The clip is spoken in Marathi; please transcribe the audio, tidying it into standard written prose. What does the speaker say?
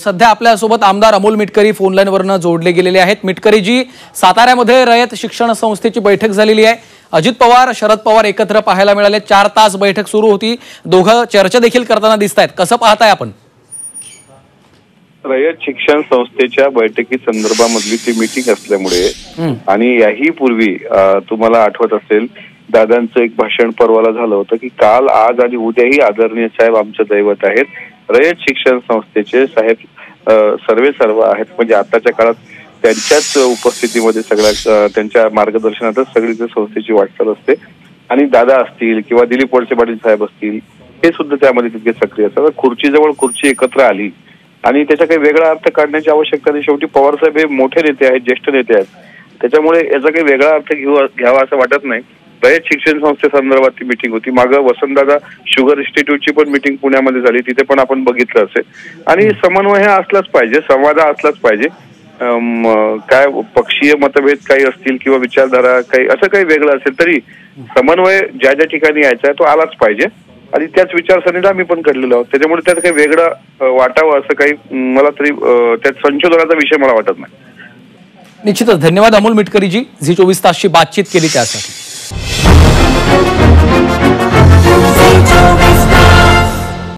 सध्या आपल्यासोबत आमदार अमोल मिटकरी फोन लाईनवरनं जोडले गेलेले आहेत। मिटकरीजी, साताऱ्यामध्ये रयत शिक्षण संस्थेची बैठक झालेली आहे। अजित पवार, शरद पवार एकत्र पाहायला मिळाले। 4 तास बैठक सुरू होती। दोघं चर्चा देखील करताना दिसतायत। कसं पाहताय आपण? रयत शिक्षण संस्थेच्या बैठकी संदर्भामधली ती मीटिंग असल्यामुळे आणि याही पूर्वी तुम्हाला आठवत असेल दादांचं एक भाषण परवाला झालं होतं की काल, आज आणि उद्याही आदरणीय साहेब आमचं दैवत आहेत। रयत शिक्षण संस्थेचे साहेब सर्व आहेत, म्हणजे आताच्या काळात त्यांच्याच उपस्थितीमध्ये सगळ्या त्यांच्या मार्गदर्शनातच सगळी संस्थेची वाटचाल असते। आणि दादा असतील किंवा दिलीप वळसे पाटील साहेब असतील, हे सुद्धा त्यामध्ये तितके सक्रिय असतात। खुर्चीजवळ खुर्ची एकत्र आली आणि त्याचा काही वेगळा अर्थ काढण्याची आवश्यकता नाही। शेवटी पवार साहेब हे मोठे नेते आहेत, ज्येष्ठ नेते आहेत, त्याच्यामुळे याचा काही वेगळा अर्थ घ्यावा असं वाटत नाही। रयत शिक्षण संस्थेसंदर्भात ती मीटिंग होती। मागं वसंतदादा शुगर इन्स्टिट्यूटची पण मीटिंग पुण्यामध्ये झाली, तिथे पण आपण बघितलं असेल। आणि समन्वय हा असलाच पाहिजे, संवाद असलाच पाहिजे। काय पक्षीय मतभेद काही असतील किंवा विचारधारा काही असं काही वेगळं असेल तरी समन्वय ज्या ज्या ठिकाणी यायचा आहे तो आलाच पाहिजे आणि त्याच विचारसरणीला आम्ही पण घडलेलो आहोत। त्याच्यामुळे त्यात काही वेगळं वाटावं असं काही मला तरी त्यात संशोधनाचा विषय मला वाटत नाही। निश्चितच धन्यवाद अमोल मिटकरीजी, झी 24 तासची बातचीत केली त्यासाठी।